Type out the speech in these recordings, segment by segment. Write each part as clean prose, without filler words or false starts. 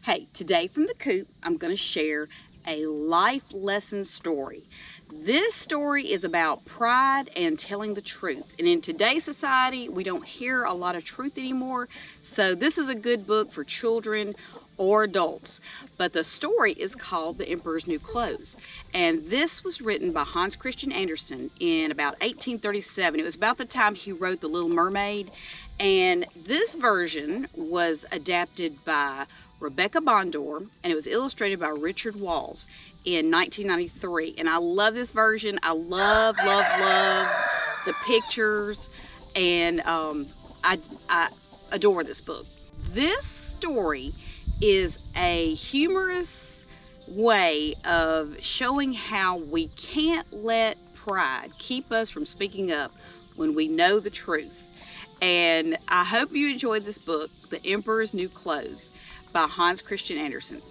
Hey, today from the coop, I'm going to share a life lesson story. This story is about pride and telling the truth. And in today's society, we don't hear a lot of truth anymore. So this is a good book for children or adults. But the story is called The Emperor's New Clothes. And this was written by Hans Christian Andersen in about 1837. It was about the time he wrote The Little Mermaid. And this version was adapted by Rebecca Bondor, and it was illustrated by Richard Walz in 1993. And I love this version. I love the pictures, and I adore this book. This story is a humorous way of showing how we can't let pride keep us from speaking up when we know the truth. And I hope you enjoyed this book, The Emperor's New Clothes, by Hans Christian Andersen.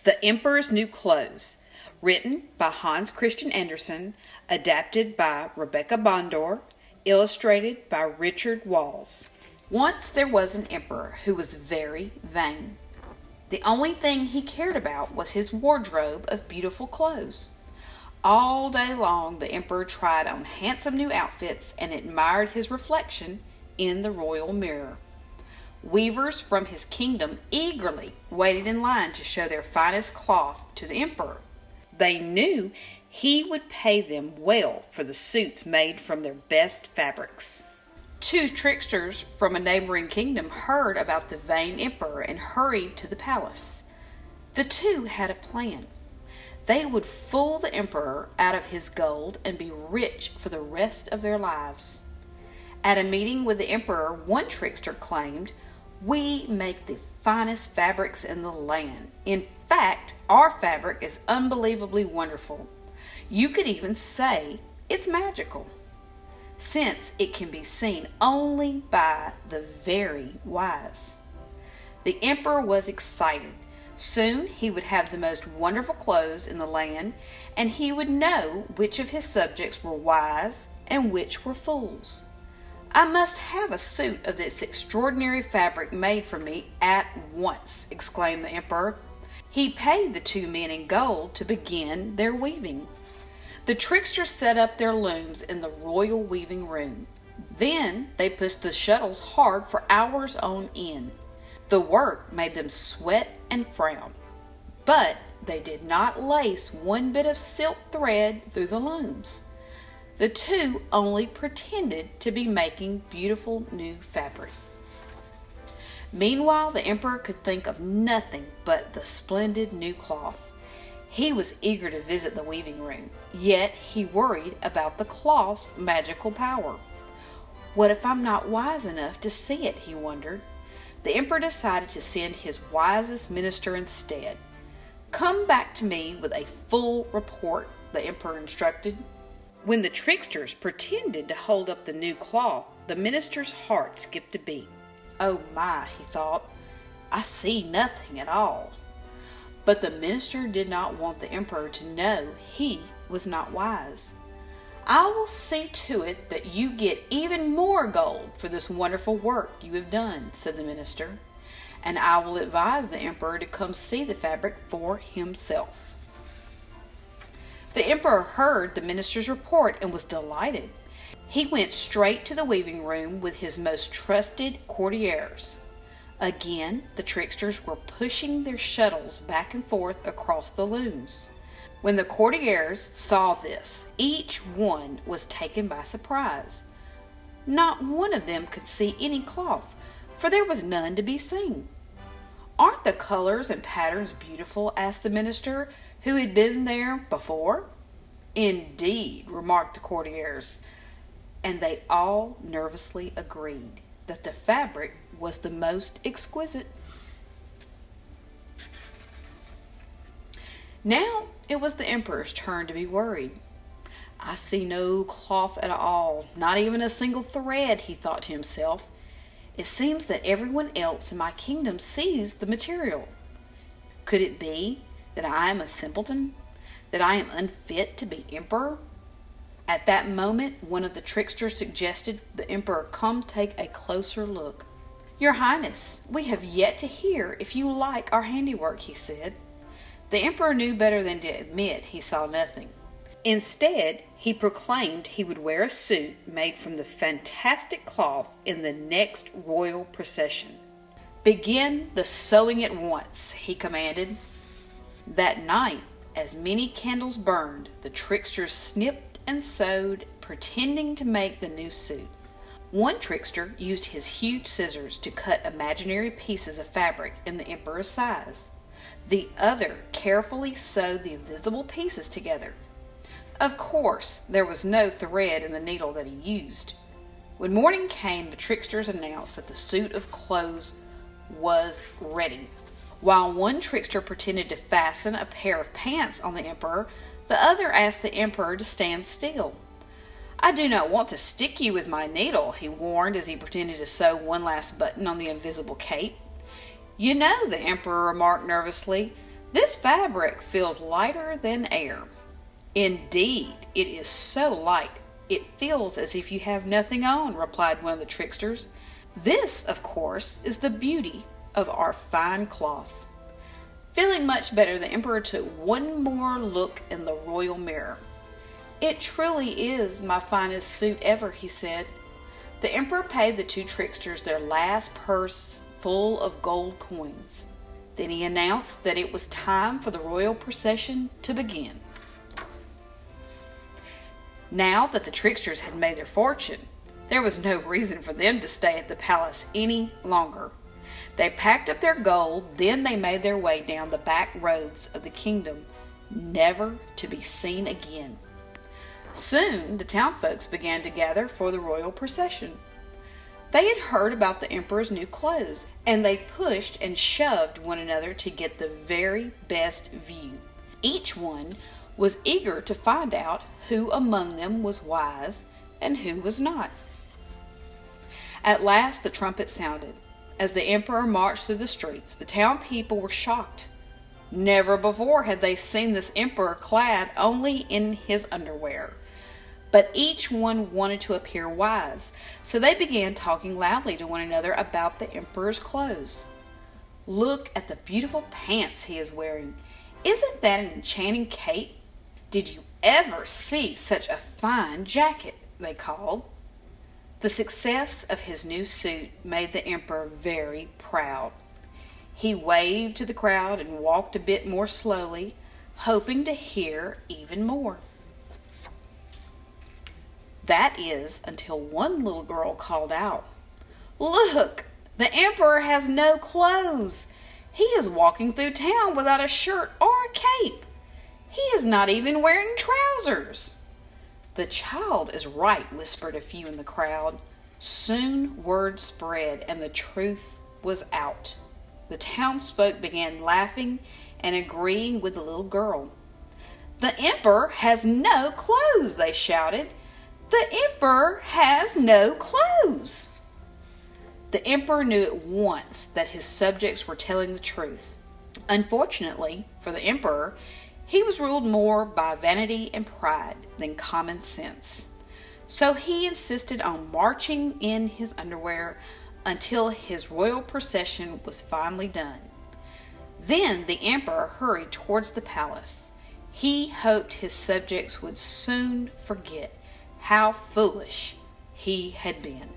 The Emperor's New Clothes, written by Hans Christian Andersen, adapted by Rebecca Bondor, illustrated by Richard Walz. Once there was an emperor who was very vain. The only thing he cared about was his wardrobe of beautiful clothes. All day long the emperor tried on handsome new outfits and admired his reflection in the royal mirror. Weavers from his kingdom eagerly waited in line to show their finest cloth to the emperor. They knew he would pay them well for the suits made from their best fabrics. Two tricksters from a neighboring kingdom heard about the vain emperor and hurried to the palace. The two had a plan. They would fool the emperor out of his gold and be rich for the rest of their lives. At a meeting with the emperor, one trickster claimed, "We make the finest fabrics in the land. In fact, our fabric is unbelievably wonderful. You could even say it's magical, since it can be seen only by the very wise." The emperor was excited. Soon he would have the most wonderful clothes in the land, and he would know which of his subjects were wise and which were fools. "I must have a suit of this extraordinary fabric made for me at once," exclaimed the emperor. He paid the two men in gold to begin their weaving. The tricksters set up their looms in the royal weaving room. Then they pushed the shuttles hard for hours on end. The work made them sweat and frown. But they did not lace one bit of silk thread through the looms. The two only pretended to be making beautiful new fabric. Meanwhile, the emperor could think of nothing but the splendid new cloth. He was eager to visit the weaving room, yet he worried about the cloth's magical power. "What if I'm not wise enough to see it?" he wondered. The emperor decided to send his wisest minister instead. "Come back to me with a full report," the emperor instructed. When the tricksters pretended to hold up the new cloth, the minister's heart skipped a beat. "Oh my," he thought, "I see nothing at all." But the minister did not want the emperor to know he was not wise. "I will see to it that you get even more gold for this wonderful work you have done," said the minister, "and I will advise the emperor to come see the fabric for himself." The emperor heard the minister's report and was delighted. He went straight to the weaving room with his most trusted courtiers. Again, the tricksters were pushing their shuttles back and forth across the looms. When the courtiers saw this, each one was taken by surprise. Not one of them could see any cloth, for there was none to be seen. "Aren't the colors and patterns beautiful?" asked the minister, who had been there before. "Indeed," remarked the courtiers, and they all nervously agreed that the fabric was the most exquisite. Now it was the emperor's turn to be worried. "I see no cloth at all, not even a single thread," he thought to himself. It seems that everyone else in my kingdom sees the material. Could it be that I am a simpleton? That I am unfit to be emperor? At that moment, one of the tricksters suggested the emperor come take a closer look. Your Highness, we have yet to hear if you like our handiwork, he said. The emperor knew better than to admit he saw nothing. Instead, he proclaimed he would wear a suit made from the fantastic cloth in the next royal procession. Begin the sewing at once, he commanded. That night, as many candles burned, the tricksters snipped and sewed, pretending to make the new suit. One trickster used his huge scissors to cut imaginary pieces of fabric in the emperor's size. The other carefully sewed the invisible pieces together. Of course, there was no thread in the needle that he used. When morning came, the tricksters announced that the suit of clothes was ready. While one trickster pretended to fasten a pair of pants on the emperor, the other asked the emperor to stand still. I do not want to stick you with my needle, he warned as he pretended to sew one last button on the invisible cape. You know, the emperor remarked nervously, this fabric feels lighter than air. Indeed, it is so light, it feels as if you have nothing on, replied one of the tricksters. This, of course, is the beauty of our fine cloth. Feeling much better, the emperor took one more look in the royal mirror. It truly is my finest suit ever, he said. The emperor paid the two tricksters their last purse full of gold coins. Then he announced that it was time for the royal procession to begin. Now that the tricksters had made their fortune, there was no reason for them to stay at the palace any longer. They packed up their gold, then they made their way down the back roads of the kingdom, never to be seen again. Soon the townfolks began to gather for the royal procession. They had heard about the emperor's new clothes, and they pushed and shoved one another to get the very best view. Each one was eager to find out who among them was wise and who was not. At last the trumpet sounded. As the emperor marched through the streets, the town people were shocked. Never before had they seen this emperor clad only in his underwear. But each one wanted to appear wise, so they began talking loudly to one another about the emperor's clothes. Look at the beautiful pants he is wearing. Isn't that an enchanting cape? Did you ever see such a fine jacket? They called. The success of his new suit made the emperor very proud. He waved to the crowd and walked a bit more slowly, hoping to hear even more. That is, until one little girl called out, Look, the emperor has no clothes. He is walking through town without a shirt or a cape. He is not even wearing trousers. The child is right, whispered a few in the crowd. Soon word spread, and the truth was out. The townsfolk began laughing and agreeing with the little girl. The emperor has no clothes, they shouted. The emperor has no clothes. The emperor knew at once that his subjects were telling the truth. Unfortunately for the emperor, he was ruled more by vanity and pride than common sense. So he insisted on marching in his underwear until his royal procession was finally done. Then the emperor hurried towards the palace. He hoped his subjects would soon forget how foolish he had been.